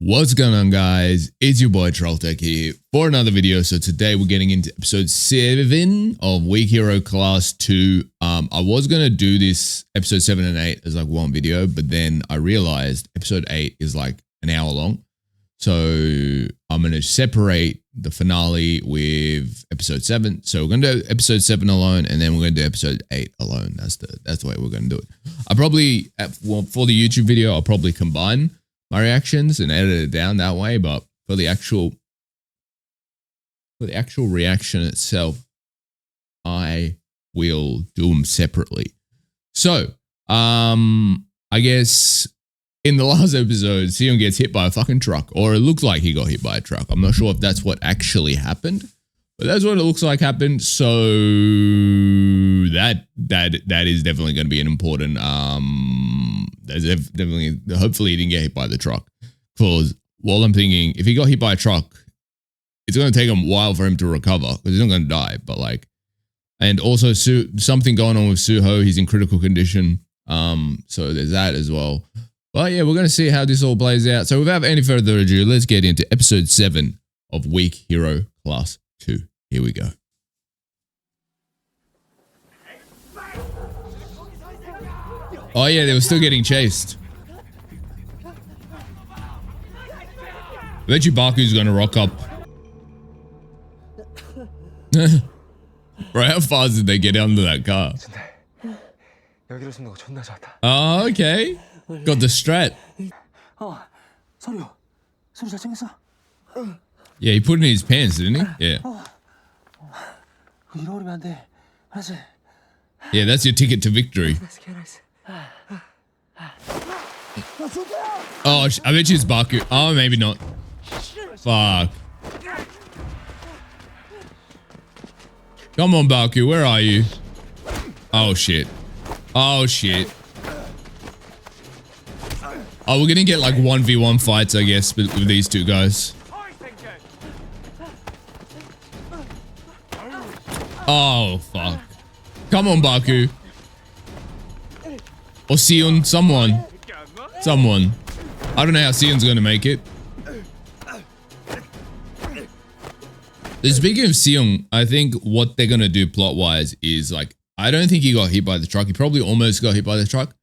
What's going on, guys? It's your boy Trolltek here for another video. So today we're getting into episode 7 of Weak Hero Class 2. I was going to do this episode 7 and 8 as like one video, but then I realized episode 8 is like an hour long. So I'm going to separate the finale with episode 7. So we're going to do episode 7 alone, and then we're going to do episode 8 alone. That's the way we're going to do it. I probably, for the YouTube video, I'll probably combine my reactions and edit it down that way, but for the actual reaction itself, I will do them separately. So, I guess in the last episode, Seion gets hit by a fucking truck, or it looks like he got hit by a truck. I'm not sure if that's what actually happened, but that's what it looks like happened. So that is definitely going to be an important definitely, hopefully he didn't get hit by the truck, because while I'm thinking if he got hit by a truck, it's going to take him a while for him to recover because he's not going to die. But like, and also something going on with Suho, he's in critical condition. So there's that as well. But yeah, we're going to see how this all plays out. So without any further ado, let's get into episode 7 of Weak Hero Class 2. Here we go. Oh yeah, they were still getting chased. I bet you Baku's gonna rock up. Bro, how fast did they get under that car? Oh, okay. Got the strat. Yeah, he put it in his pants, didn't he? Yeah. Yeah, that's your ticket to victory. Oh, I bet you it's Baku. Oh, maybe not. Fuck. Come on, Baku. Where are you? Oh, shit. Oh, shit. Oh, we're gonna get like 1v1 fights, I guess, with these two guys. Oh, fuck. Come on, Baku. Or Seion, someone. Someone. I don't know how Seion's gonna make it. Speaking of Seion, I think what they're gonna do plot-wise is like, I don't think he got hit by the truck. He probably almost got hit by the truck.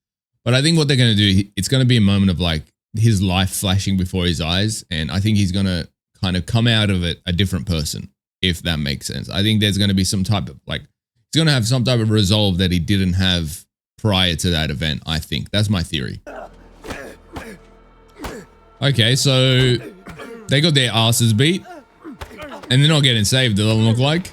But I think what they're gonna do, it's gonna be a moment of like his life flashing before his eyes. And I think he's gonna kind of come out of it a different person, if that makes sense. I think there's gonna be some type of like, he's gonna have some type of resolve that he didn't have prior to that event. I think that's my theory. Okay, so they got their asses beat and they're not getting saved, it doesn't look like.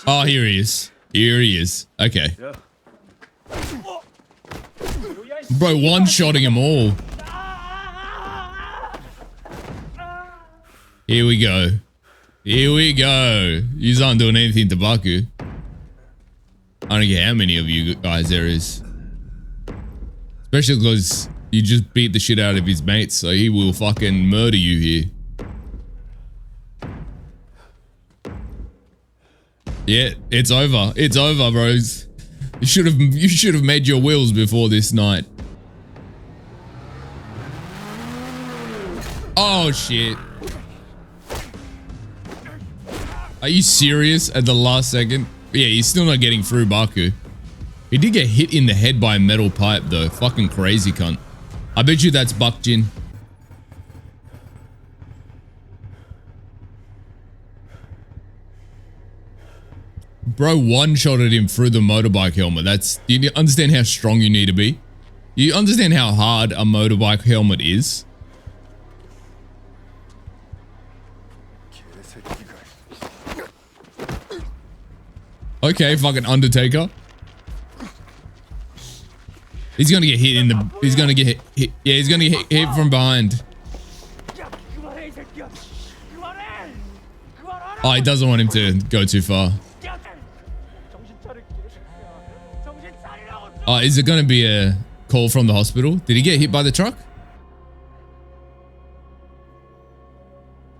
Oh, here he is. Here he is. Okay. Bro, one-shotting them all. Here we go. Here we go. He's not doing anything to Baku. I don't care how many of you guys there is. Especially because you just beat the shit out of his mates, so he will fucking murder you here. Yeah, it's over. It's over, bros. You should have made your wills before this night. Oh shit. Are you serious at the last second? Yeah, he's still not getting through Baku. He did get hit in the head by a metal pipe though. Fucking crazy cunt. I bet you that's Baek-jin. Bro one-shotted him through the motorbike helmet. Do you understand how strong you need to be? You understand how hard a motorbike helmet is? Okay, fucking Undertaker. He's gonna get hit in the... He's gonna get hit. Yeah, he's gonna get hit from behind. Oh, he doesn't want him to go too far. Oh, is it gonna be a call from the hospital? Did he get hit by the truck?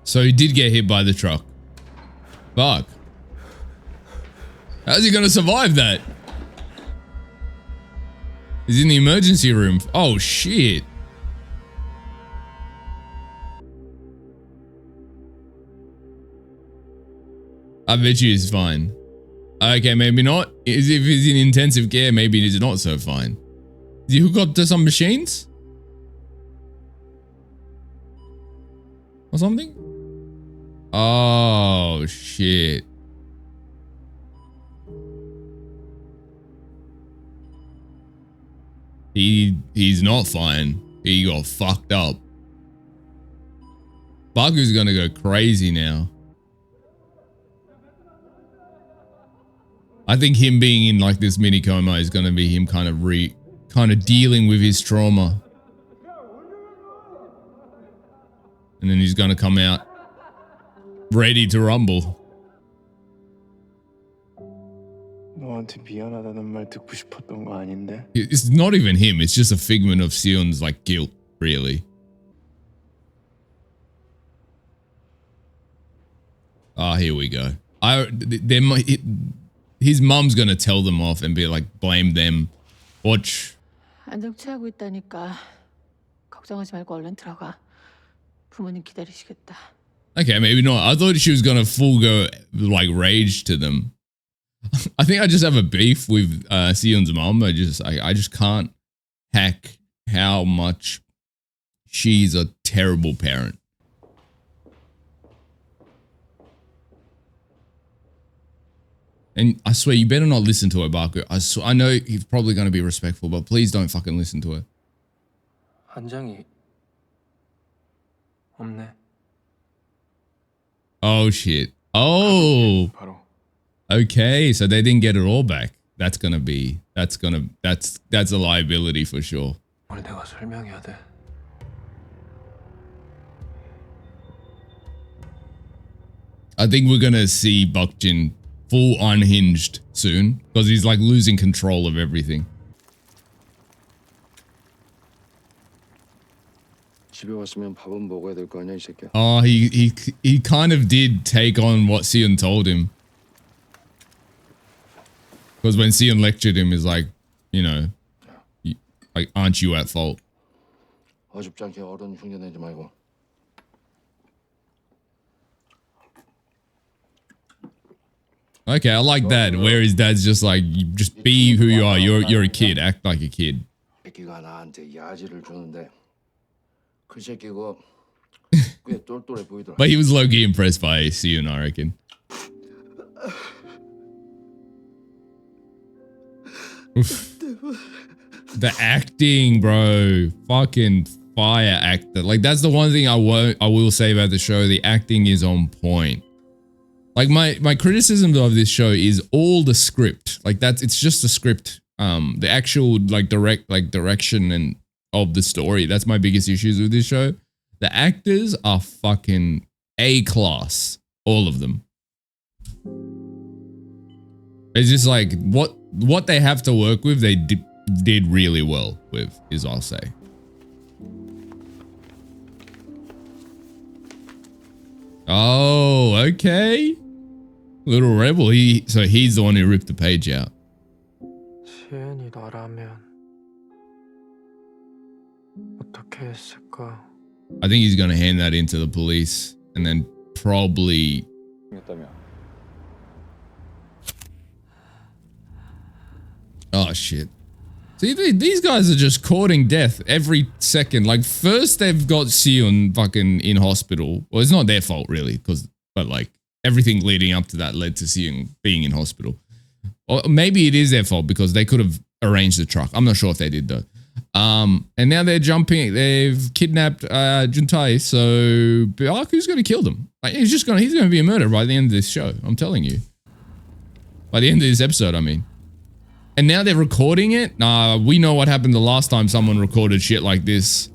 So he did get hit by the truck. Fuck. How's he gonna survive that? He's in the emergency room. Oh, shit. I bet you he's fine. Okay, maybe not. If he's in intensive care, maybe he's not so fine. Is he hooked up to some machines? Or something? Oh, shit. He's not fine. He got fucked up. Baku's gonna go crazy now. I think him being in like this mini coma is gonna be him kind of dealing with his trauma. And then he's gonna come out ready to rumble. 너한테 미안하다는 말 듣고 싶었던 거 아닌데? It's not even him, it's just a figment of Seon's like guilt, really. Ah, here we go. His mum's gonna tell them off and be like, blame them. Watch. 안정취하고 있다니까 걱정하지 말고 얼른 들어가. 부모님 기다리시겠다. Okay, maybe not. I thought she was gonna full go like rage to them. I think I just have a beef with Seon's mom. I just can't hack how much she's a terrible parent. And I swear, you better not listen to her, Baku. I know he's probably going to be respectful, but please don't fucking listen to her. 한 장이 없네. Oh shit. Oh. 바로. Okay, so they didn't get it all back. That's a liability for sure. 오늘 내가 설명해야 돼. I think we're gonna see Baek-jin full unhinged soon because he's like losing control of everything. 집에 왔으면 밥은 먹어야 될 거 아니야, 이 새끼야. Oh, he kind of did take on what Seion told him. Because when Seion lectured him, is like, you know, like, aren't you at fault? 어줍지 않게 어른 흉내 내지 말고. Okay, I like that. Where his dad's just like, just be who you are. You're a kid. Act like a kid. 새끼가 나한테 야지를 주는데 그 새끼가 꽤 똘똘해 보이더라. But he was low-key impressed by Seion, I reckon. The acting, bro. Fucking fire actor. Like, that's the one thing I will say about the show. The acting is on point. Like, my criticism of this show is all the script. Like, it's just the script. The actual like direction and of the story. That's my biggest issues with this show. The actors are fucking A-class. All of them. It's just like what they have to work with, they did really well with, is I'll say. Oh, okay. Little rebel. So he's the one who ripped the page out. 시엔이 너라면 어떻게 했을까? I think he's gonna hand that into the police and then probably. Oh shit. See, these guys are just courting death every second. Like, first they've got Seion fucking in hospital. Well, it's not their fault really, but like everything leading up to that led to Seion being in hospital. Or maybe it is their fault because they could have arranged the truck. I'm not sure if they did though. And now they've kidnapped Juntai, so Baku's gonna kill them. Like, he's gonna be a murderer by the end of this show. I'm telling you. By the end of this episode, I mean. And now they're recording it? We know what happened the last time someone recorded shit like this.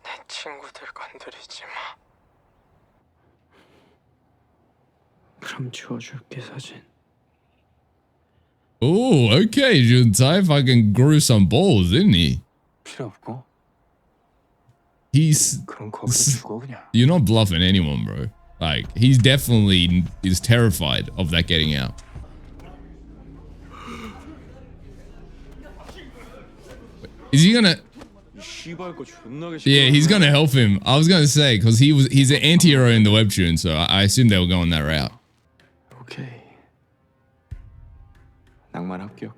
내 친구들 건드리지 마. 그럼 지워줄게 사진. Oh, okay, Juntai fucking grew some balls, didn't he? 필요 없고. 그럼 거기서 죽어 그냥. You're not bluffing anyone, bro. Like, he's definitely is terrified of that getting out. Is he gonna? Yeah, he's gonna help him. I was gonna say because he's an anti-hero in the webtoon, so I assume they were going that route. 오케이. 낭만 합격.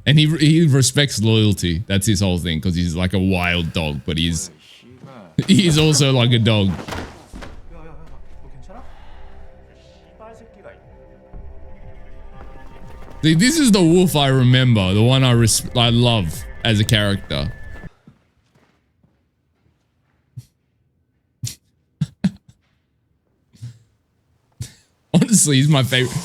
And he respects loyalty. That's his whole thing because he's like a wild dog, but he's also like a dog. See, this is the wolf I remember, the one I love as a character. Honestly, he's my favorite.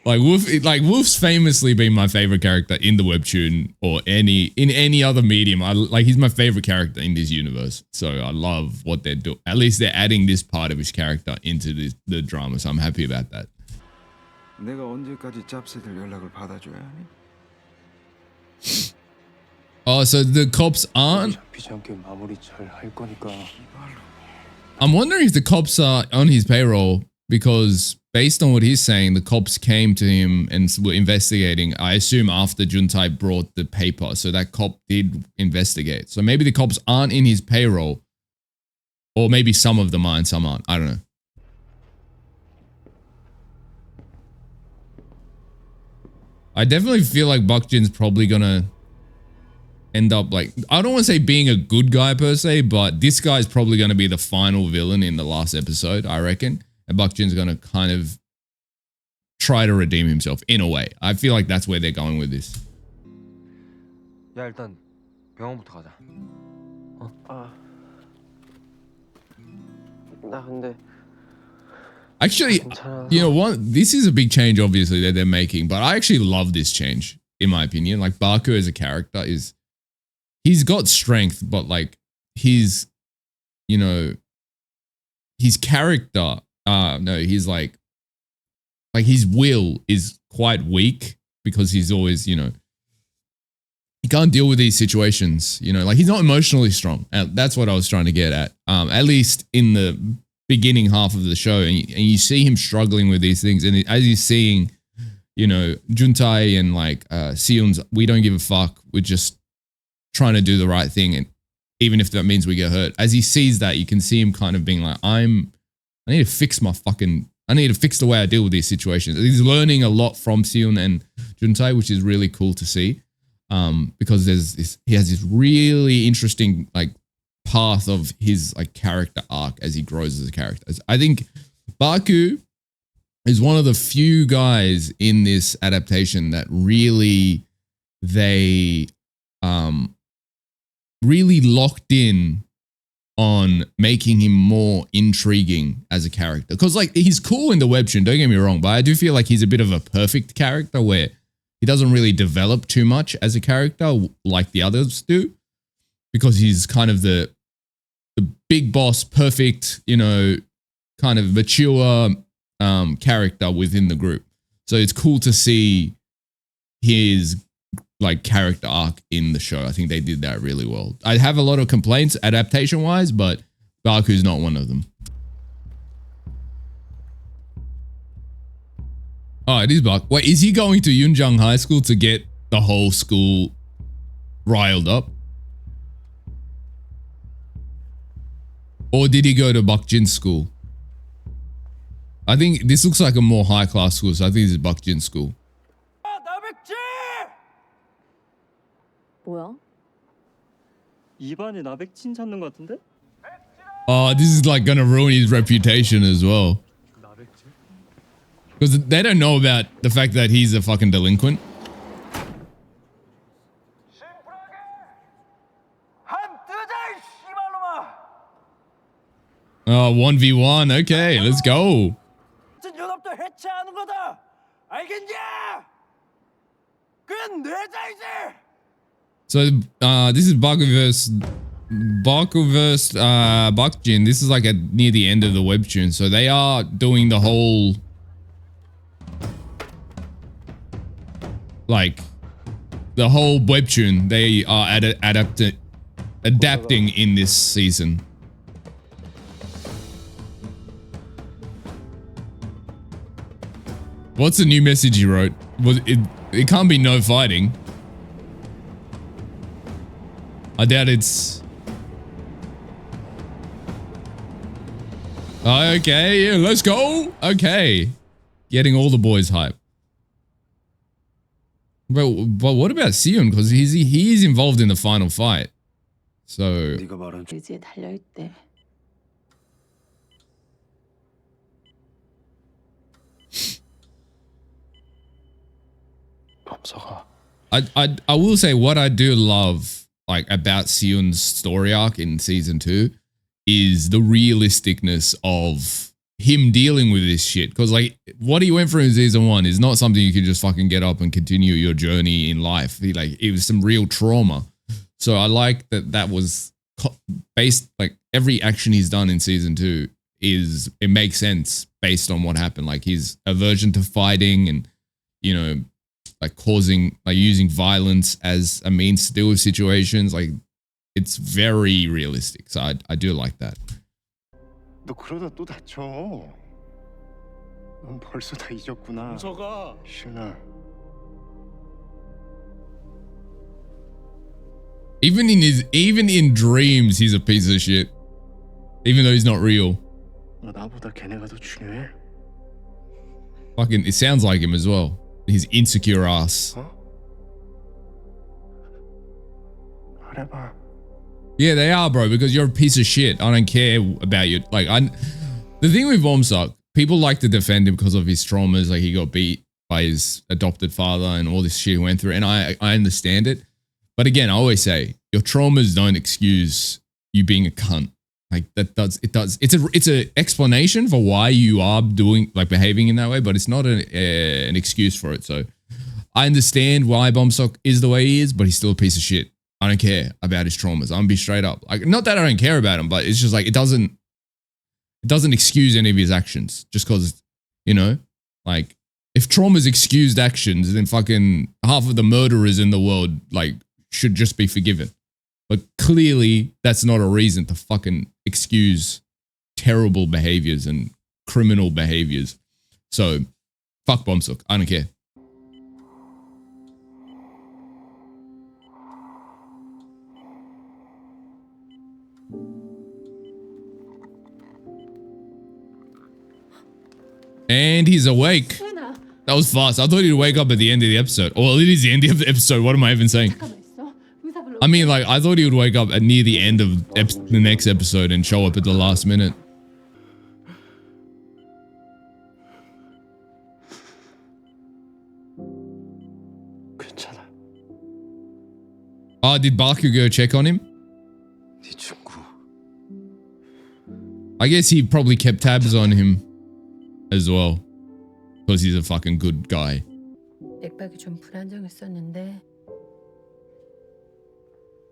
Like Wolf's famously been my favorite character in the webtoon or in any other medium. He's my favorite character in this universe. So I love what they're doing. At least they're adding this part of his character into the drama. So I'm happy about that. 내가 언제까지 짭새들 연락을 받아줘야 하니? Oh, so the cops aren't. 잡히지 않게 마무리 잘 할 거니까. I'm wondering if the cops are on his payroll because based on what he's saying, the cops came to him and were investigating. I assume after Juntai brought the paper, so that cop did investigate. So maybe the cops aren't in his payroll, or maybe some of them are and some aren't. I don't know. I definitely feel like Baek-jin's probably gonna end up like, I don't want to say being a good guy per se, but this guy's probably gonna be the final villain in the last episode, I reckon. And Baek-jin's gonna kind of try to redeem himself in a way. I feel like that's where they're going with this. 야 일단 병원부터 가자. 나 근데 Actually, you know what? This is a big change, obviously, that they're making, but I actually love this change, in my opinion. Like, Baku as a character he's got strength, but like, his character, he's like his will is quite weak because he's always, he can't deal with these situations, like he's not emotionally strong. That's what I was trying to get at least in the beginning half of the show, and you see him struggling with these things, and as he's seeing, Juntai and like Seion's, we don't give a fuck, we're just trying to do the right thing, and even if that means we get hurt, as he sees that, you can see him kind of being like, I need to fix the way I deal with these situations. He's learning a lot from Seion and Juntai, which is really cool to see, because he has this really interesting like path of his like character arc as he grows as a character. I think Baku is one of the few guys in this adaptation that really really locked in on making him more intriguing as a character. Because like he's cool in the webtoon, don't get me wrong, but I do feel like he's a bit of a perfect character where he doesn't really develop too much as a character like the others do, because he's kind of the big boss, perfect, kind of mature character within the group. So it's cool to see his like character arc in the show. I think they did that really well. I have a lot of complaints adaptation wise, but Baku's not one of them. Oh, it is Baku. Wait, is he going to Yunjang High School to get the whole school riled up? Or did he go to Baek-jin's school? I think this looks like a more high class school, so I think this is Baek-jin's school. 뭐야? 입안에 나백진 찾는 것 같은데? Oh, this is like gonna ruin his reputation as well. Because they don't know about the fact that he's a fucking delinquent. 1v1. Okay, let's go. So this is Baku versus Baek-jin. This is like near the end of the webtoon. So they are doing the whole webtoon. They are adapting in this season. What's the new message he wrote? Was it It can't be no fighting. I doubt it's... Okay, yeah, let's go. Okay. Getting all the boys hype. But what about Seion? Because he's involved in the final fight. So... 네가 말한 의지에 달려있대. 범서가 I will say what I do love like about Seon's story arc in season 2 is the realisticness of him dealing with this shit. Because like what he went through in season 1 is not something you can just fucking get up and continue your journey in life. It was some real trauma. So I like that was based, like every action he's done in season 2 it makes sense based on what happened. Like his aversion to fighting and, you know, like using violence as a means to deal with situations. Like it's very realistic. So I do like that. 너 그러다 또 다쳐. 넌 벌써 다 잊었구나. 범서가 시은아. Even in dreams, he's a piece of shit. Even though he's not real. 너 나보다 걔네가 더 중요해? Fucking, it sounds like him as well. His insecure ass. 어? 말해봐. Yeah, they are, bro, because you're a piece of shit. I don't care about you. Like, the thing with Bomsuk, people like to defend him because of his traumas. Like, he got beat by his adopted father and all this shit he went through. And I understand it. But again, I always say, your traumas don't excuse you being a cunt. Like, it does. It's a explanation for why you are behaving in that way, but it's not an excuse for it. So, I understand why Bomsuk is the way he is, but he's still a piece of shit. I don't care about his traumas. I'm gonna be straight up. Like, not that I don't care about him, but it's just like it doesn't excuse any of his actions. Just because, you know, like if traumas excused actions, then fucking half of the murderers in the world like should just be forgiven. But clearly, that's not a reason to fucking excuse terrible behaviors and criminal behaviors. So, fuck Bomsuk. I don't care. And he's awake. 시은아, That was fast. I thought he'd wake up at the end of the episode. Well, it is the end of the episode. What am I even saying? 잠깐만 있어. 의사 불러. I mean, like, I thought he would wake up at near the end of the next episode and show up at the last minute. 괜찮아. Oh, did Baku go check on him? 네 친구. I guess he probably kept tabs on him as well. Because he's a fucking good guy. 맥박이 좀 불안정했었는데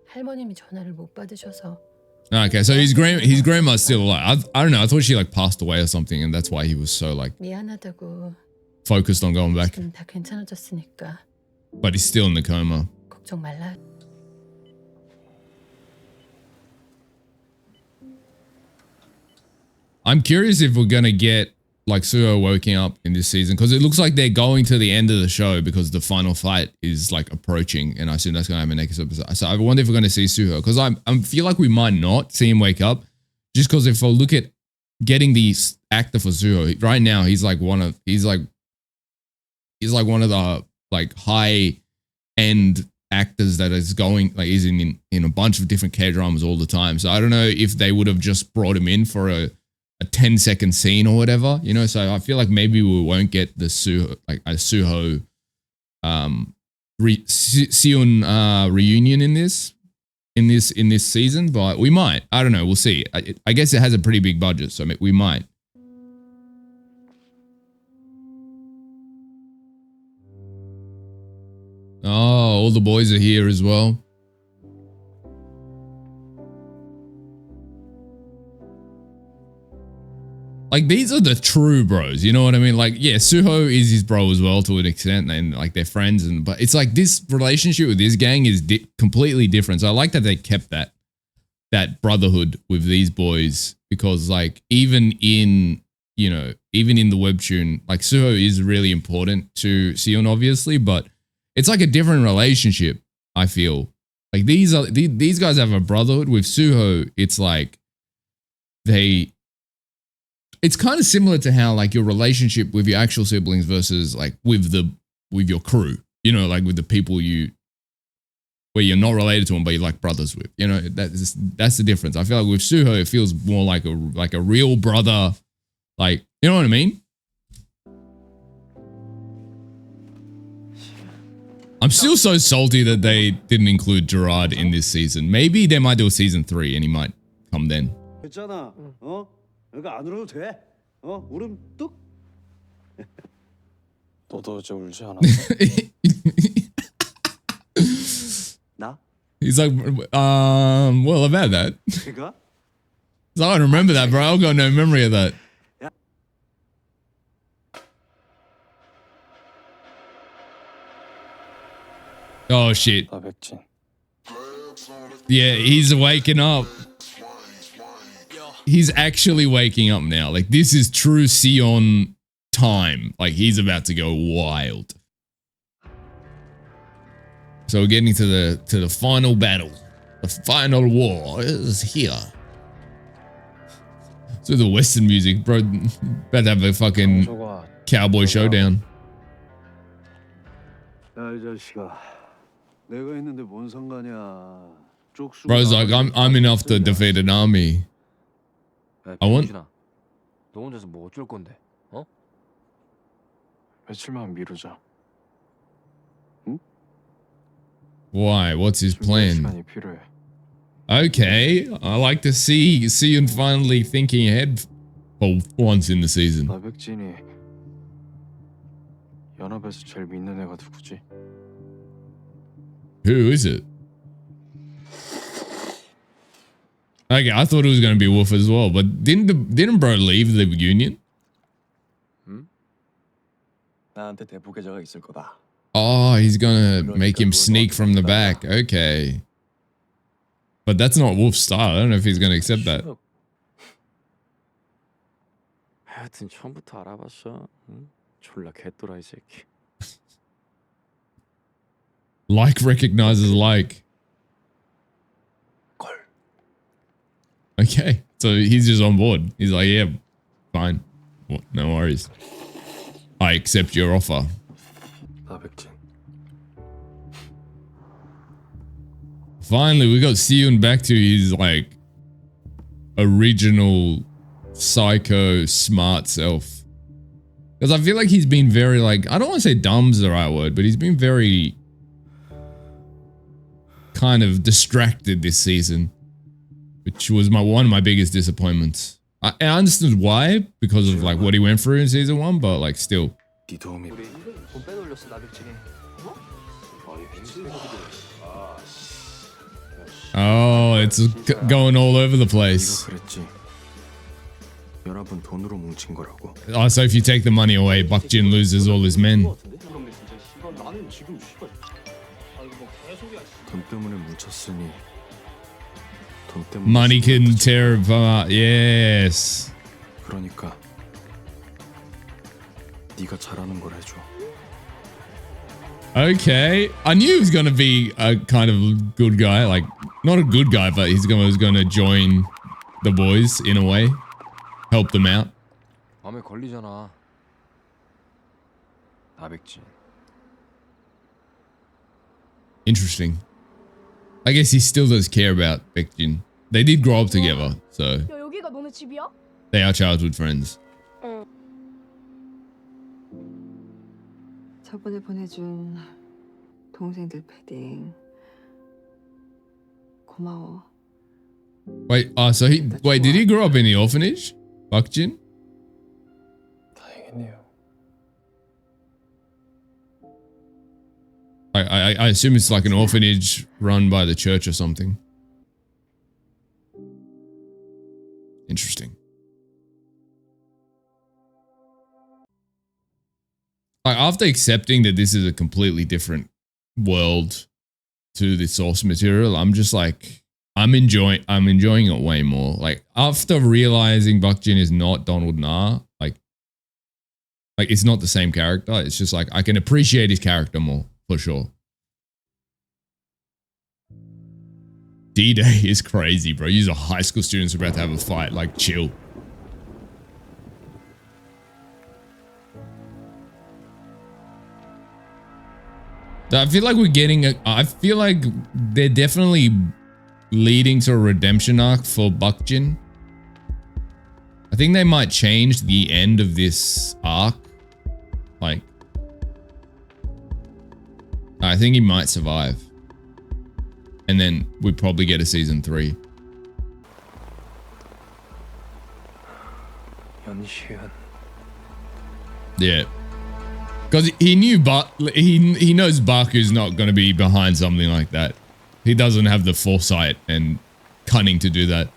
할머님이 전화를 못 받으셔서. Okay, so his grandma's still alive. I don't know. I thought she like passed away or something, and that's why he was so like 미안하다고. focused on going back. 지금 다 괜찮아졌으니까 But he's still in the coma. 걱정 말라. I'm curious if we're gonna get like Suho waking up in this season, because it looks like they're going to the end of the show because the final fight is like approaching, and I assume that's gonna happen next episode. So I wonder if we're gonna see Suho, because I feel like we might not see him wake up, just because if I look at getting the actor for Suho right now, he's like one of the like high end actors that is going like he's in a bunch of different K dramas all the time. So I don't know if they would have just brought him in for a 10-second scene or whatever, you know. So I feel like maybe we won't get the Suho Seion reunion in this season, but we might. I don't know. We'll see. I guess it has a pretty big budget, so we might. Oh, all the boys are here as well. Like, these are the true bros, you know what I mean? Like, yeah, Suho is his bro as well to an extent, and like they're friends, but it's like this relationship with this gang is completely different. So I like that they kept that brotherhood with these boys, because like even in the webtoon, like Suho is really important to Seion, obviously, but it's like a different relationship. I feel like these guys have a brotherhood. With Suho, it's like it's kind of similar to how like your relationship with your actual siblings versus like with your crew, you know, like with the people where you're not related to them, but you're like brothers with, you know, that's the difference. I feel like with Suho, it feels more like a real brother, like, you know what I mean? I'm still so salty that they didn't include Gerard in this season. Maybe they might do a season 3 and he might come then. 했잖아. 여기 안 울어도 돼. 울음 뚝. 너도 어제 울지 않았어? 나? He's like, well, about that. 그가? So I don't remember that, bro. I've got no memory of that. Oh, shit. 바백진. Yeah, he's waking up. He's actually waking up now. Like, this is true Seion time. Like, he's about to go wild. So we're getting to the final battle. The final war is here. So the Western music, bro. About to have a fucking cowboy showdown. 야, 이 자식아. 내가 있는데 뭔 상관이야. 쪽수. Bro's like, I'm enough to defeat an army. I want. 너 혼자서 뭐 어쩔 건데? 어? 며칠만 미루자. Why? What's his plan? 시간이 필요해. Okay, I like to see Seion finally thinking ahead for once in the season. 바백진이 연합에서 제일 믿는 애가 누구지? Who is it? Okay, I thought it was going to be Wolf as well, but didn't bro leave the union? 나한테 대포 계좌가 있을 거다. Oh, he's going to make him sneak from the back. Okay. But that's not Wolf's style. I don't know if he's going to accept that. 하여튼 처음부터 알아봤어. 응? 졸라 개또라이 새끼. Like recognizes like. Okay, so he's just on board. He's like, yeah, fine. Well, no worries. I accept your offer. 바백진. Finally, we got Seion back to his like original psycho smart self. Because I feel like he's been very like, I don't want to say dumb's the right word, but he's been very kind of distracted this season, which was one of my biggest disappointments. I understood why, because of like what he went through in season 1, but like still. 네 도움이 돈 빼돌렸어 나백진이. Oh, it's going all over the place. 네가 그랬지. 연합은 돈으로 뭉친 거라고. Oh, so if you take the money away, Baek-jin loses all his men. 돈 때문에 뭉쳤으니 돈 때문에 Money can tear apart. Yes. 그러니까 네가 잘하는 걸 해줘. Okay. I knew he was going to be a kind of good guy. Like, not a good guy, but he's was going to join the boys in a way. Help them out. 마음에 걸리잖아. 나백진. Interesting. I guess he still does care about Baek-jin. They did grow up together, so 야, 여기가 너네 집이야? they are childhood friends. 저번에 보내준 동생들 패딩 고마워. Wait, did he grow up in the orphanage? Baek-jin? 다행이네요. I assume it's like an orphanage run by the church or something. Interesting. Like, after accepting that this is a completely different world to the source material, I'm just like, I'm enjoying it way more. Like, after realizing Baek-jin is not Donald Na, like it's not the same character. It's just like I can appreciate his character more for sure. D-Day is crazy, bro. These are high school students about to have a fight. Like, chill. I feel like we're getting a... I feel like they're definitely leading to a redemption arc for Baek-jin. I think they might change the end of this arc. Like... I think he might survive. And then we probably get a season 3. Yeah. Because he knew, but he knows Baku's not going to be behind something like that. He doesn't have the foresight and cunning to do that.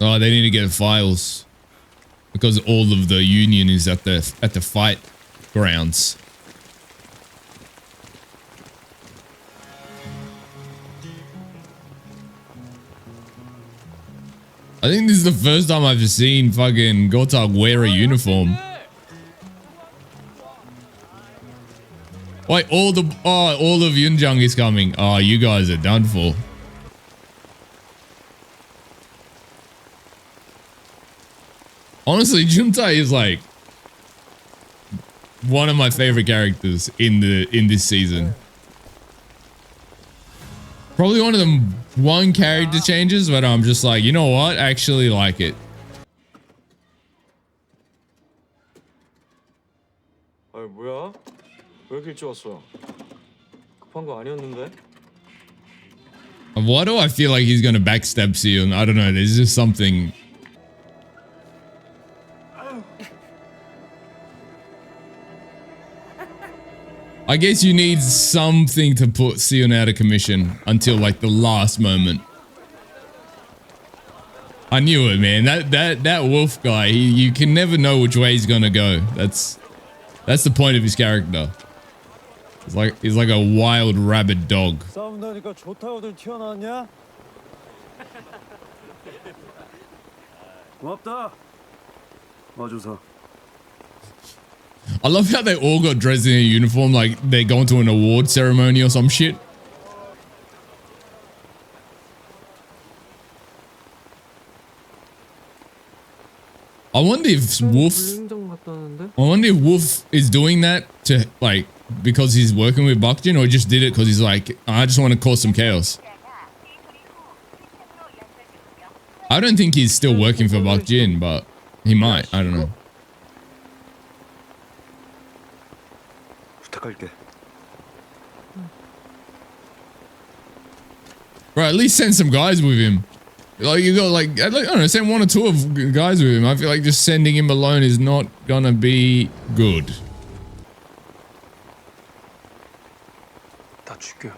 Oh, they need to get files because all of the union is at the fight grounds. I think this is the first time I've seen fucking Gotak wear a uniform. Wait, all of Yunjang is coming. Oh, you guys are done for. Honestly, Juntai is like one of my favorite characters in this season. Probably one of them one character changes, but I'm just like, you know what? I actually like it. 아, 뭐야? 왜 이렇게 일찍 왔어? 급한 거 아니었는데? Why do I feel like he's gonna backstab Seion? I don't know. There's just something. I guess you need something to put Seion out of commission until like the last moment. I knew it, man. That wolf guy, you can never know which way he's gonna go. That's the point of his character. He's like a wild rabid dog. 싸운다니까 좋다고들 튀어나왔냐? 고맙다. 와줘서. I love how they all got dressed in a uniform like they're going to an award ceremony or some shit. I wonder if Wolf is doing that to like because he's working with Baek-jin, or just did it because he's like, I just want to cause some chaos. I don't think he's still working for Baek-jin, but he might. I don't know. 부탁할게. Bro, at least send some guys with him. Like you got like I don't know, send 1 or 2 of guys with him. I feel like just sending him alone is not gonna be good. 다 죽여.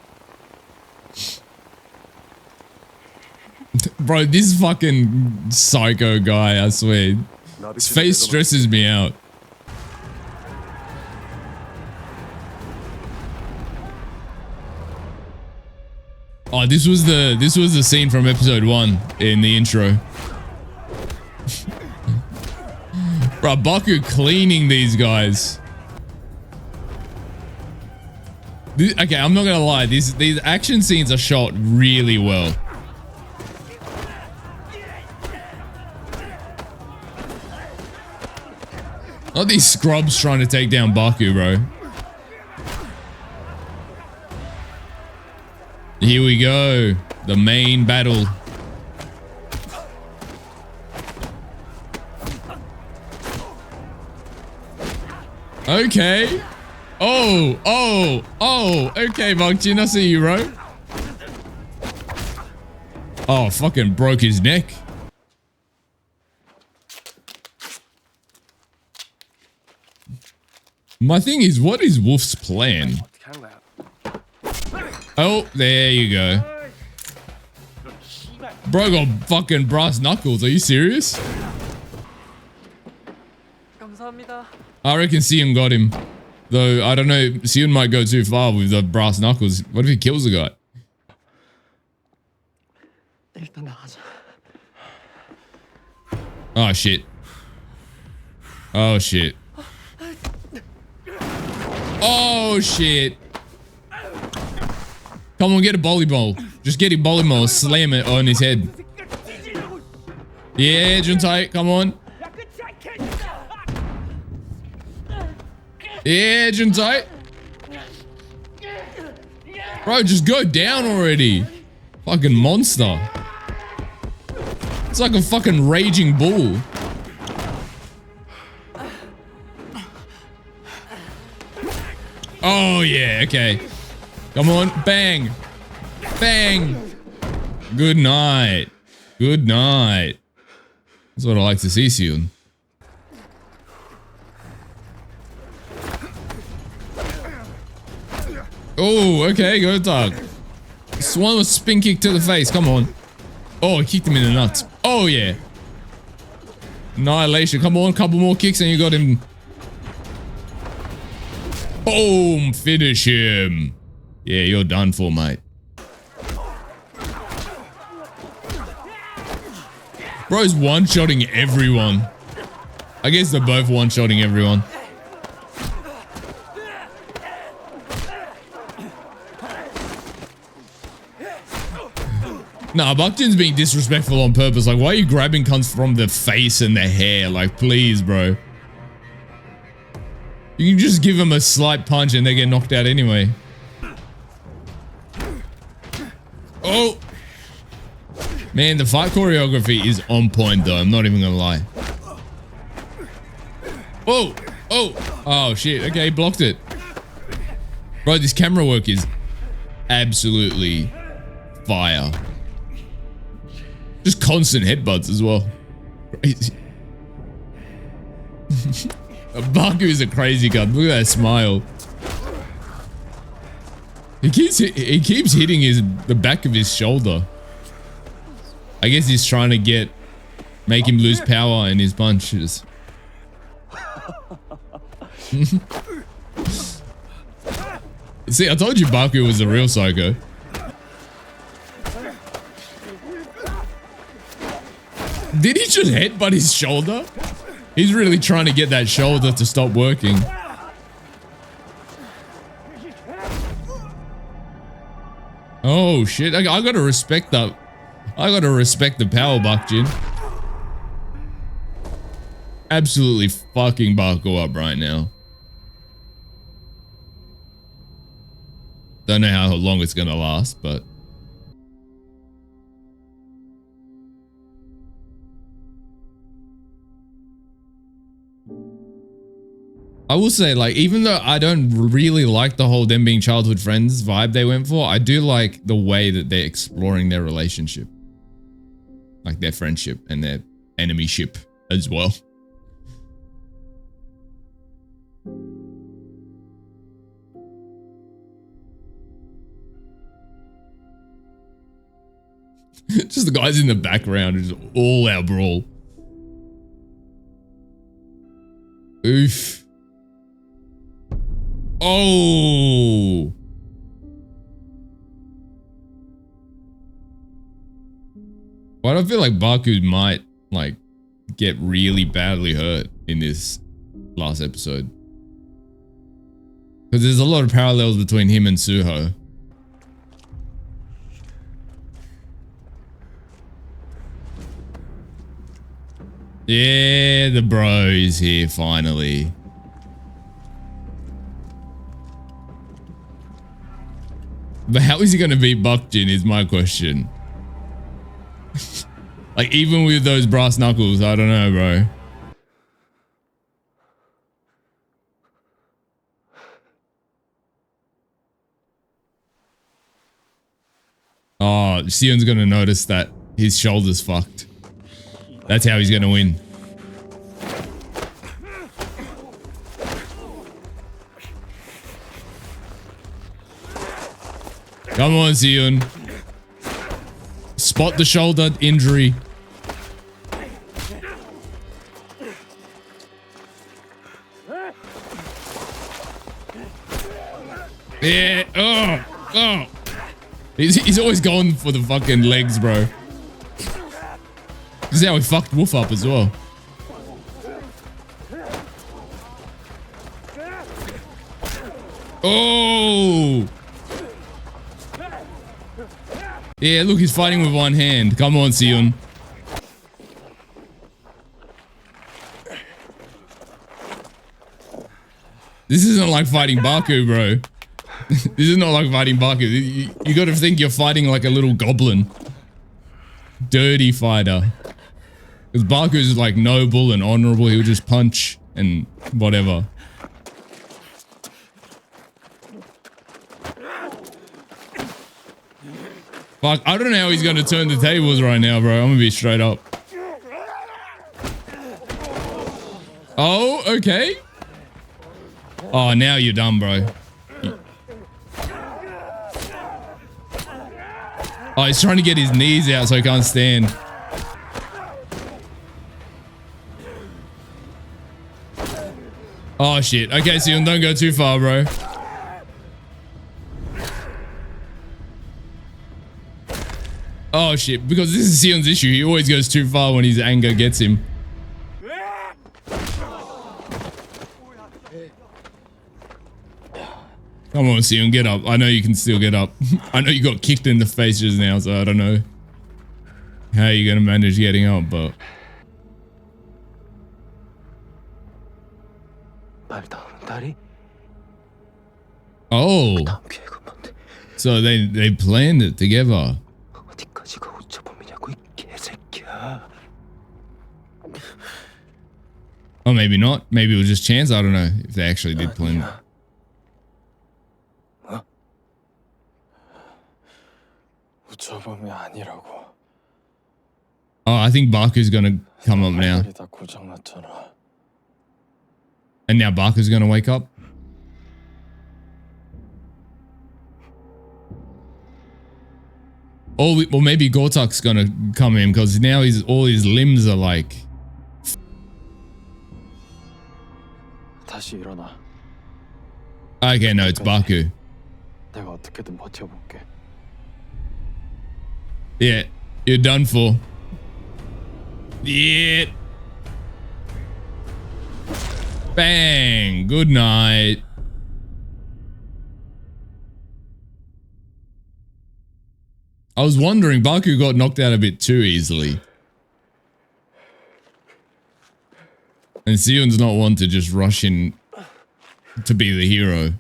Bro, this fucking psycho guy, I swear. His face stresses me out. Oh, this was the scene from episode 1 in the intro. Bro, Baku cleaning these guys. Okay, I'm not gonna lie. These action scenes are shot really well. Not these scrubs trying to take down Baku, bro. Here we go. The main battle. Okay. Oh. Okay, Baek-jin, I see you, bro. Oh, fucking broke his neck. My thing is, what is Wolf's plan? Oh, there you go. Bro got fucking brass knuckles. Are you serious? I reckon Seion got him. Though, I don't know. Seion might go too far with the brass knuckles. What if he kills the guy? 일단 나가자. Oh shit. Oh shit. Oh shit. Come on, get a volleyball. Just get a volleyball, slam it on his head. Yeah, Juntai, come on. Yeah, Juntai. Bro, just go down already. Fucking monster. It's like a fucking raging bull. Oh yeah, okay. Come on, bang. Bang. Good night. Good night. That's what I like to see, Seion. Oh, okay, go dog. Swan was spin kick to the face, come on. Oh, I kicked him in the nuts. Oh yeah. Annihilation, come on, couple more kicks and you got him. Boom, finish him. Yeah, you're done for, mate. Bro's one-shotting everyone. I guess they're both one-shotting everyone. Nah, Baek-jin's being disrespectful on purpose. Like, why are you grabbing cunts from the face and the hair? Like, please, bro. You can just give them a slight punch and they get knocked out anyway. Oh! Man, the fight choreography is on point though. I'm not even gonna lie. Oh! Oh! Oh shit. Okay, blocked it. Bro, this camera work is absolutely fire. Just constant headbutts as well. Crazy. Baku is a crazy guy. Look at that smile. He keeps hitting the back of his shoulder. I guess he's trying to make him lose power in his punches. See, I told you Baku was a real psycho. Did he just headbutt his shoulder? He's really trying to get that shoulder to stop working. Oh shit, I gotta respect that. I gotta respect the power, Baek-jin. Absolutely fucking Baku up right now. Don't know how long it's gonna last, but... I will say, like, even though I don't really like the whole them being childhood friends vibe they went for, I do like the way that they're exploring their relationship. Like their friendship and their enemyship as well. Just the guys in the background, just all out brawl. Oof. Oh. Why do I feel like Baku might, like, get really badly hurt in this last episode? Because there's a lot of parallels between him and Suho. Yeah, the bro is here finally. But how is he going to beat Baek-jin is my question. Like, even with those brass knuckles, I don't know, bro. Oh, Seon's going to notice that his shoulder's fucked. That's how he's going to win. Come on, Seion. Spot the shoulder injury. Yeah. Oh. Oh. He's always going for the fucking legs, bro. This is how we fucked Wolf up as well. Oh! Yeah, look, he's fighting with one hand. Come on, Seion. This isn't like fighting Baku, bro. This is not like fighting Baku. You gotta think you're fighting like a little goblin. Dirty fighter. Because Baku's like noble and honorable. He'll just punch and whatever. Fuck, I don't know how he's gonna turn the tables right now, bro. I'm gonna be straight up. Oh, okay. Oh, now you're done, bro. Oh, he's trying to get his knees out so he can't stand. Oh, shit. Okay, Seion, don't go too far, bro. Oh, shit. Because this is Seon's issue. He always goes too far when his anger gets him. Come on, Seion, get up. I know you can still get up. I know you got kicked in the face just now, so I don't know how you're going to manage getting up, but... Oh. So they planned it together. Or maybe not. Maybe it was just chance. I don't know if they actually did plan it. 우처범이 아니라고. Oh, I think Baku's gonna come up now. 다 고장났잖아. And now Baku's gonna wake up. Or maybe Gortuk's gonna come in because now all his limbs are like. 다시 일어나. Okay, no, it's Baku. 내가 어떻게든 버텨볼게. Yeah, you're done for. Yeah. Bang. Good night. I was wondering, Baku got knocked out a bit too easily. And Seon's not one to just rush in to be the hero.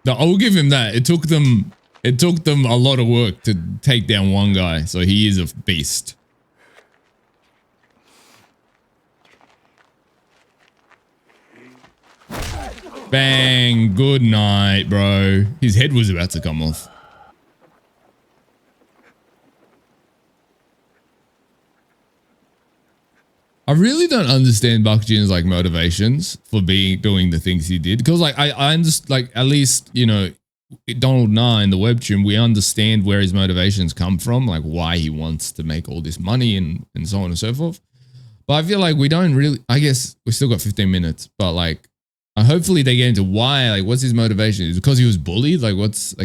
No, I'll give him that. It took them a lot of work to take down one guy, so he is a beast. Bang, good night, bro. His head was about to come off. I really don't understand Baek-jin's like motivations for doing the things he did, because like I understand, like, at least, you know, Donald Na in the webtoon, we understand where his motivations come from, like why he wants to make all this money and so on and so forth. But I feel like we don't really, I guess we still got 15 minutes, but like hopefully they get into why, like what's his motivation? Is it because he was bullied? Like what's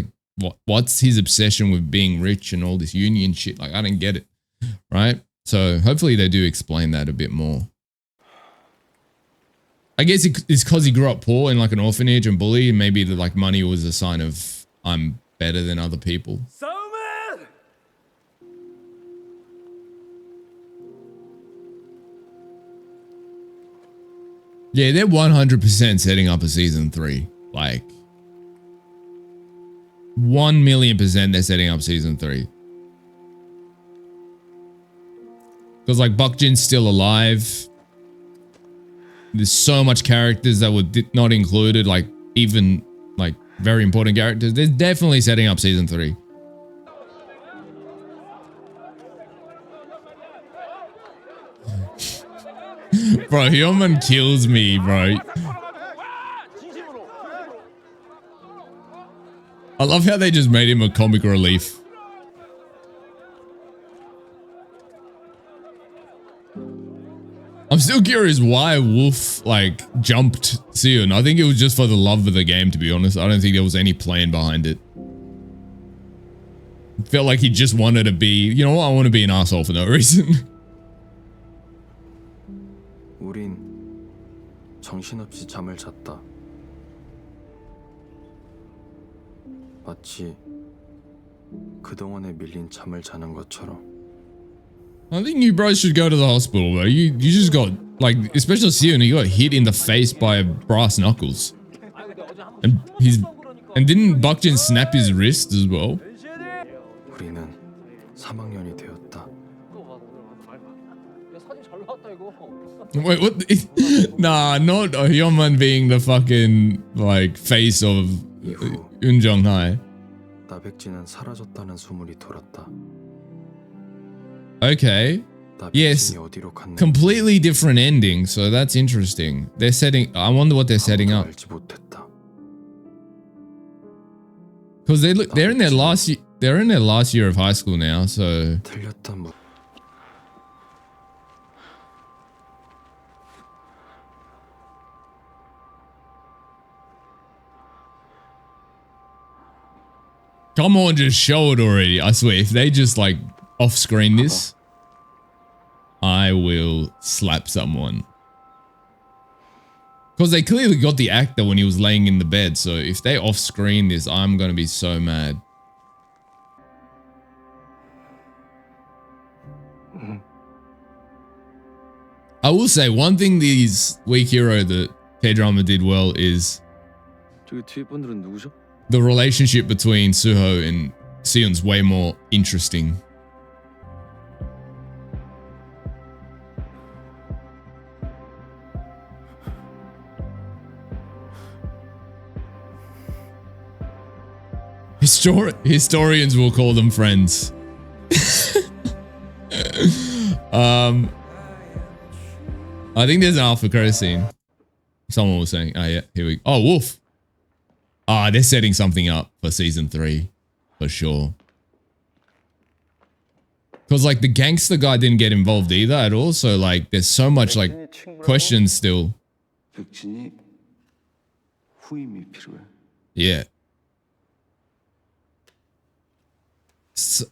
his obsession with being rich and all this union shit? Like I didn't get it, right? So hopefully they do explain that a bit more. I guess it's because he grew up poor in like an orphanage and bullied, and maybe the like money was a sign of I'm better than other people. Yeah, they're 100% setting up a season 3. Like 1,000,000% they're setting up season 3. Because like Baek-jin's still alive. There's so much characters that were not included, like even like very important characters. They're definitely setting up season 3. Bro, Hyunman kills me, bro. I love how they just made him a comic relief. I'm still curious why Wolf like jumped Seion. I think it was just for the love of the game, to be honest. I don't think there was any plan behind it. Felt like he just wanted to be, you know what, I want to be an asshole for no reason. 우린 정신없이 잠을 잤다. 마치 그동안에 밀린 잠을 자는 것처럼. I think you bros should go to the hospital, bro. You just got, like, especially Seion, he got hit in the face by brass knuckles. And didn't Baek-jin snap his wrist as well? 우리는 3학년이 되었다. Wait, what? Nah, not Hyunman being the fucking, like, face of 이후 Eun Jung-hae. 나백진은 사라졌다는 소문이 돌았다. Okay. Yes. 나백진이 어디로 갔는지 Completely different ending, so that's interesting. They're setting, I wonder what they're setting 아무도 up. 알지 못했다. Because they're in their last year of high school now, so 틀렸던 뭐 come on, just show it already. I swear, if they just like off-screen this, I will slap someone. Because they clearly got the actor when he was laying in the bed, so if they off-screen this, I'm gonna be so mad. I will say one thing these Weak Hero, the K-drama did well is 저기 뒤에 분들은 누구죠? the relationship between Suho and Seon's way more interesting. Historians will call them friends. I think there's an alpha credit scene. Someone was saying, oh yeah, here we go. Oh, Wolf. Ah, they're setting something up for season 3 for sure. Because like the gangster guy didn't get involved either at all. So like there's so much like questions still. 백진이 후임이 필요해. Yeah.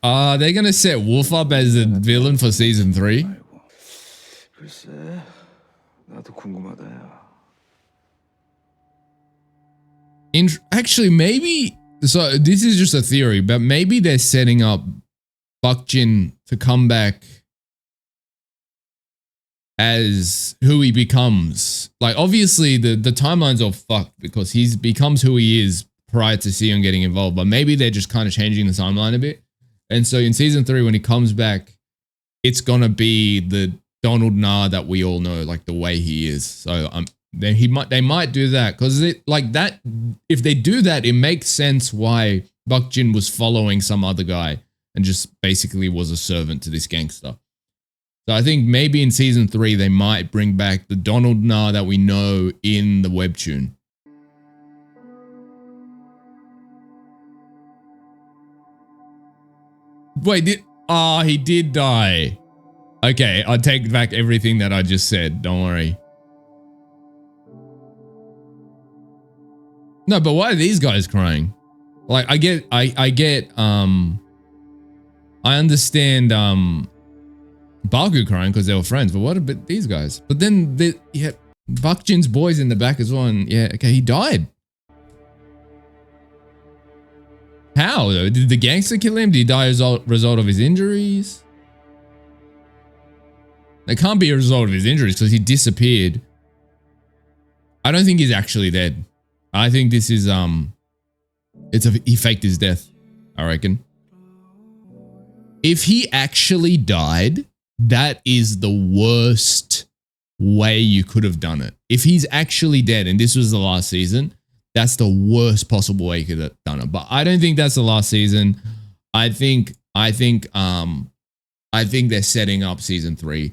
Are they going to set Wolf up as the villain for season 3? 글쎄, 나도 궁금하다 야. Actually, maybe, so this is just a theory, but maybe they're setting up Baek-jin to come back as who he becomes. Like, obviously, the timeline's all fucked because he becomes who he is prior to Seion getting involved, but maybe they're just kind of changing the timeline a bit. And so in season 3, when he comes back, it's gonna be the Donald Na that we all know, like the way he is. So then they might do that because it like that. If they do that, it makes sense why Baek-jin was following some other guy and just basically was a servant to this gangster. So I think maybe in season 3 they might bring back the Donald Na that we know in the webtoon. Wait, he did die. Okay, I take back everything that I just said. Don't worry. No, but why are these guys crying? Like, I understand Baku crying because they were friends, but what about these guys? But then Baek-jin's boys in the back as well, and yeah, okay, he died. How though? Did the gangster kill him? Did he die as a result of his injuries? It can't be a result of his injuries because he disappeared. I don't think he's actually dead. I think this is he faked his death, I reckon. If he actually died, that is the worst way you could have done it. If he's actually dead and this was the last season, that's the worst possible way you could have done it. But I don't think that's the last season. I think they're setting up season 3.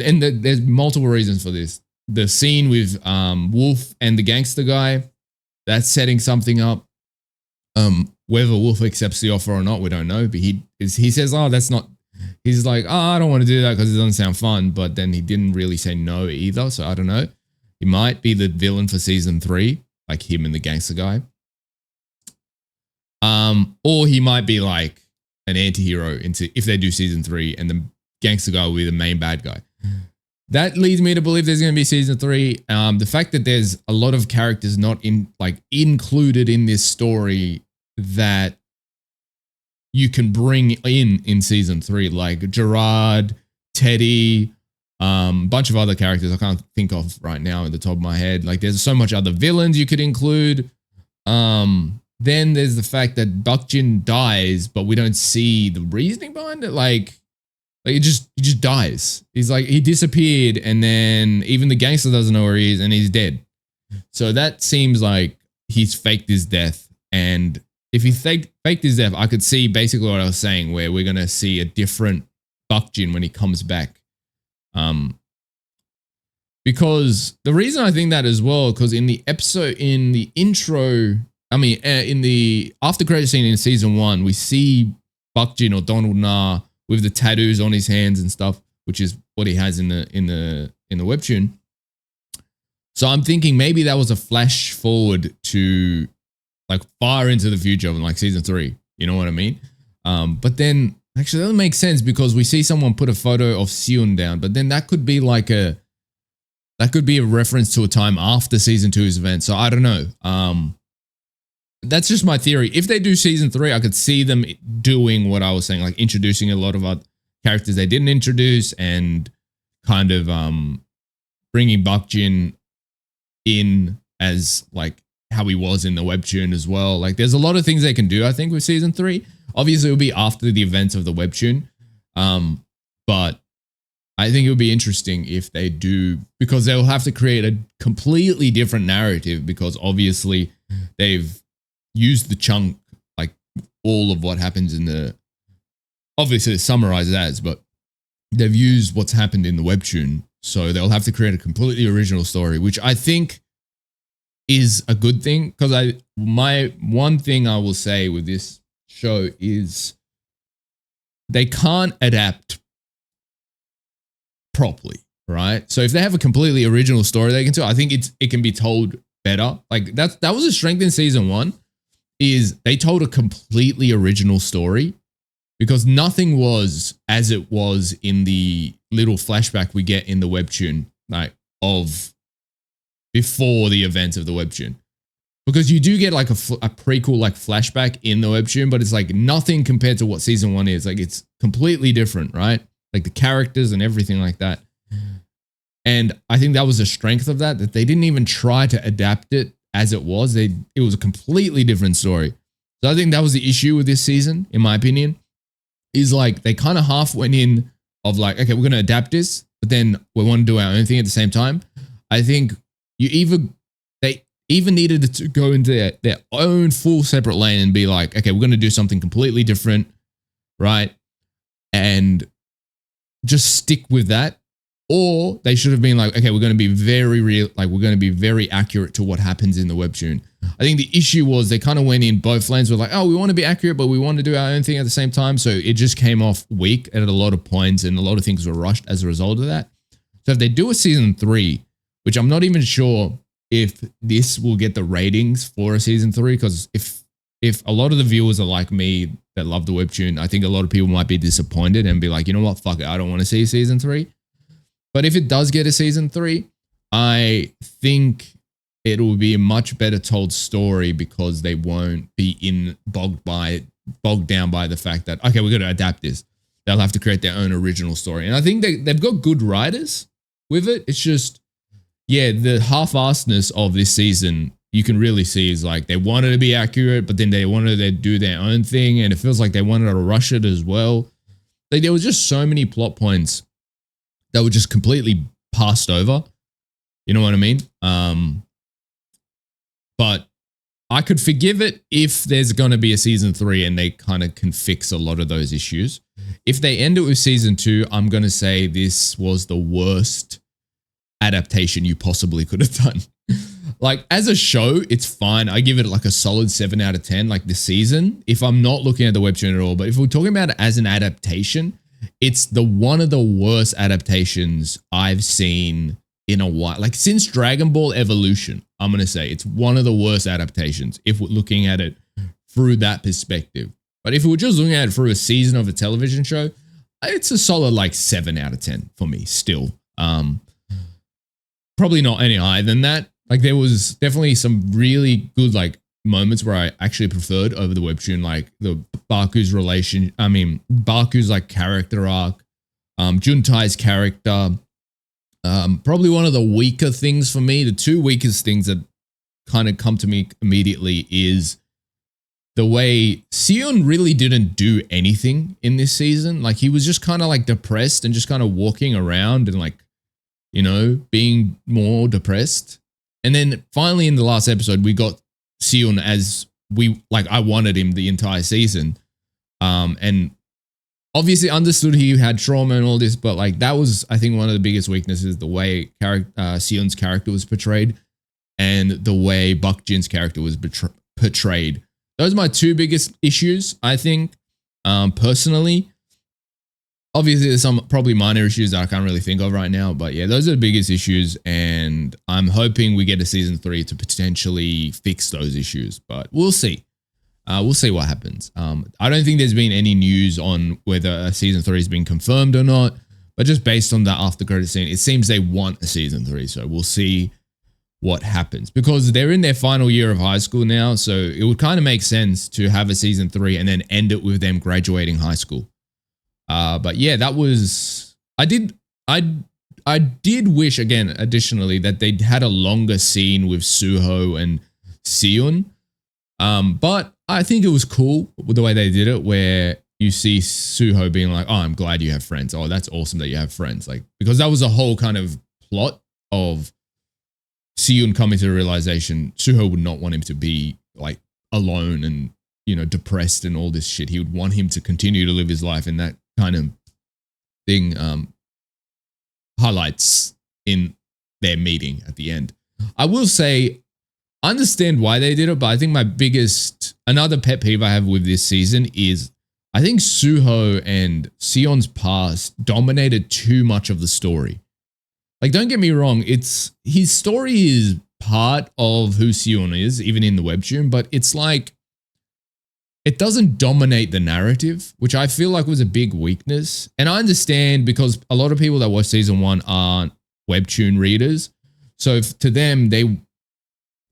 And there's multiple reasons for this. The scene with Wolf and the gangster guy, that's setting something up. Whether Wolf accepts the offer or not, we don't know. But he says, oh, that's not... He's like, oh, I don't want to do that because it doesn't sound fun. But then he didn't really say no either. So I don't know. He might be the villain for season 3. Like him and the gangster guy. Or he might be like an anti-hero into if they do season 3 and the gangster guy will be the main bad guy. That leads me to believe there's going to be season 3. The fact that there's a lot of characters not included in this story that you can bring in season 3, like Gerard, Teddy, bunch of other characters I can't think of right now at the top of my head. Like there's so much other villains you could include. Then there's the fact that Baek-jin dies, but we don't see the reasoning behind it. Like he just dies. He's like, he disappeared, and then even the gangster doesn't know where he is, and he's dead. So that seems like he's faked his death. And if he faked his death, I could see basically what I was saying, where we're gonna see a different Baek-jin when he comes back. Because the reason I think that as well, because in the episode, in the intro, in the after credit scene in season 1, we see Baek-jin or Donald Na with the tattoos on his hands and stuff, which is what he has in the webtoon. So I'm thinking maybe that was a flash forward to like far into the future of like season 3. You know what I mean? But then actually that doesn't make sense because we see someone put a photo of Seion down, but then that could be like a reference to a time after season 2's event. So I don't know. That's just my theory. If they do season 3, I could see them doing what I was saying, like introducing a lot of other characters they didn't introduce and kind of bringing Baek-jin in as like how he was in the webtoon as well. Like there's a lot of things they can do, I think, with season 3. Obviously, it'll be after the events of the webtoon. But I think it would be interesting if they do, because they'll have to create a completely different narrative, because obviously they've used the chunk, like all of what happens in the, obviously it's summarized as, but they've used what's happened in the webtoon. So they'll have to create a completely original story, which I think is a good thing. Because my one thing I will say with this show is they can't adapt properly, right? So if they have a completely original story they can tell, I think it can be told better. Like that was a strength in season 1, is they told a completely original story, because nothing was as it was in the little flashback we get in the webtoon, like of before the events of the webtoon. Because you do get like a prequel like flashback in the webtoon, but it's like nothing compared to what season 1 is. Like it's completely different, right? Like the characters and everything like that. And I think that was the strength of that they didn't even try to adapt it as it was. It was a completely different story. So I think that was the issue with this season, in my opinion, is like they kind of half went in of like, okay, we're going to adapt this, but then we want to do our own thing at the same time. I think they even needed to go into their own full separate lane and be like, okay, we're going to do something completely different, right? And just stick with that. Or they should have been like, okay, we're going to be very real, like we're going to be very accurate to what happens in the webtoon. I think the issue was they kind of went in both lanes with like, oh, we want to be accurate, but we want to do our own thing at the same time. So it just came off weak at a lot of points, and a lot of things were rushed as a result of that. So if they do a season 3, which I'm not even sure if this will get the ratings for a season 3, because if a lot of the viewers are like me that love the webtoon, I think a lot of people might be disappointed and be like, you know what, fuck it, I don't want to see season 3. But if it does get a season 3, I think it will be a much better told story, because they won't be bogged down by the fact that, okay, we're going to adapt this. They'll have to create their own original story. And I think they've got good writers with it. It's just, yeah, the half-assedness of this season, you can really see is like they wanted to be accurate, but then they wanted to do their own thing. And it feels like they wanted to rush it as well. Like there was just so many plot points that were just completely passed over. You know what I mean? But I could forgive it if there's going to be a season 3 and they kind of can fix a lot of those issues. If they end it with season 2, I'm going to say this was the worst adaptation you possibly could have done. Like as a show, it's fine. I give it like a solid 7 out of 10, like the season, if I'm not looking at the webtoon at all. But if we're talking about it as an adaptation, it's one of the worst adaptations I've seen in a while. Like since Dragon Ball Evolution, I'm going to say it's one of the worst adaptations if we're looking at it through that perspective. But if we were just looking at it through a season of a television show, it's a solid like 7 out of 10 for me still. Probably not any higher than that. Like there was definitely some really good like moments where I actually preferred over the webtoon, like the Baku's Baku's like character arc, Juntai's character. Probably one of the weaker things for me, the two weakest things that kind of come to me immediately is the way Seion really didn't do anything in this season. Like he was just kind of like depressed and just kind of walking around and like, you know, being more depressed. And then finally in the last episode, we got Seion as I wanted him the entire season. And obviously understood he had trauma and all this, but like that was, I think, one of the biggest weaknesses, the way Seon's character was portrayed and the way Baek-jin's character was portrayed. Those are my two biggest issues, I think, personally. Obviously, there's some probably minor issues that I can't really think of right now, but yeah, those are the biggest issues, and I'm hoping we get a season 3 to potentially fix those issues, but we'll see. We'll see what happens. I don't think there's been any news on whether a season 3 has been confirmed or not, but just based on that after credit scene, it seems they want a season 3, so we'll see what happens, because they're in their final year of high school now, so it would kind of make sense to have a season 3 and then end it with them graduating high school. But yeah, that was, I did wish, again, additionally, that they'd had a longer scene with Suho and Seion. But I think it was cool with the way they did it, where you see Suho being like, oh, I'm glad you have friends. Oh, that's awesome that you have friends. Like, because that was a whole kind of plot of Seion coming to the realization Suho would not want him to be like alone and, you know, depressed and all this shit. He would want him to continue to live his life, and that kind of thing highlights in their meeting at the end. I will say, I understand why they did it, but I think another pet peeve I have with this season is I think Suho and Seon's past dominated too much of the story. Like, don't get me wrong, his story is part of who Seion is, even in the webtoon, but it's like, it doesn't dominate the narrative, which I feel like was a big weakness. And I understand, because a lot of people that watch season 1 aren't webtoon readers. So to them,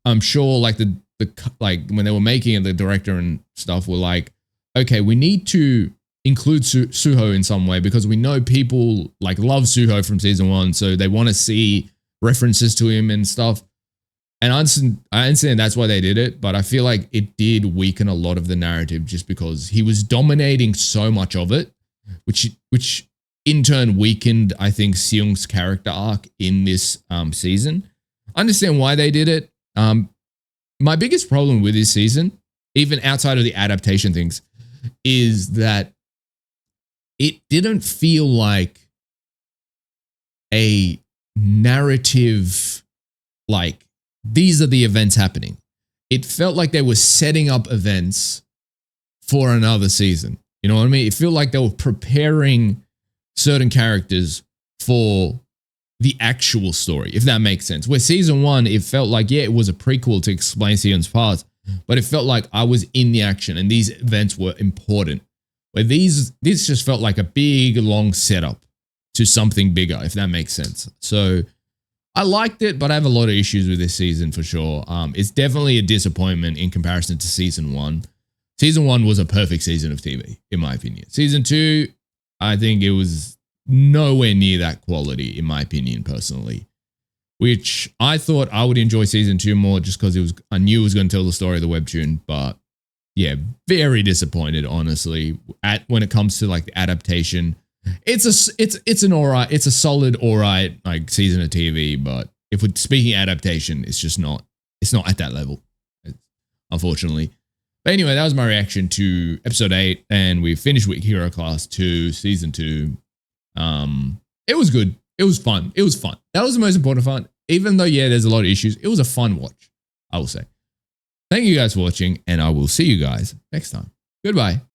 I'm sure like like when they were making it, the director and stuff were like, okay, we need to include Suho in some way, because we know people like love Suho from season 1. So they want to see references to him and stuff. And I understand that's why they did it, but I feel like it did weaken a lot of the narrative just because he was dominating so much of it, which in turn weakened, I think, Seung's character arc in this season. I understand why they did it. My biggest problem with this season, even outside of the adaptation things, is that it didn't feel like a narrative, like, these are the events happening. It felt like they were setting up events for another season. You know what I mean? It felt like they were preparing certain characters for the actual story, if that makes sense. Where season 1, it felt like, yeah, it was a prequel to explain Seon's past, but it felt like I was in the action and these events were important. Where this just felt like a big, long setup to something bigger, if that makes sense. So I liked it, but I have a lot of issues with this season for sure. It's definitely a disappointment in comparison to season 1. Season 1 was a perfect season of TV, in my opinion. Season 2, I think it was nowhere near that quality, in my opinion, personally. Which I thought I would enjoy season 2 more just because I knew it was going to tell the story of the webtoon. But yeah, very disappointed, honestly, when it comes to like the adaptation. It's a solid alright like season of TV, but if we're speaking adaptation, it's not at that level, unfortunately. But anyway, that was my reaction to episode 8, and we finished with Hero Class 2 season 2. It was good. It was fun. That was the most important fun. Even though, yeah, there's a lot of issues, it was a fun watch, I will say. Thank you guys for watching, and I will see you guys next time. Goodbye.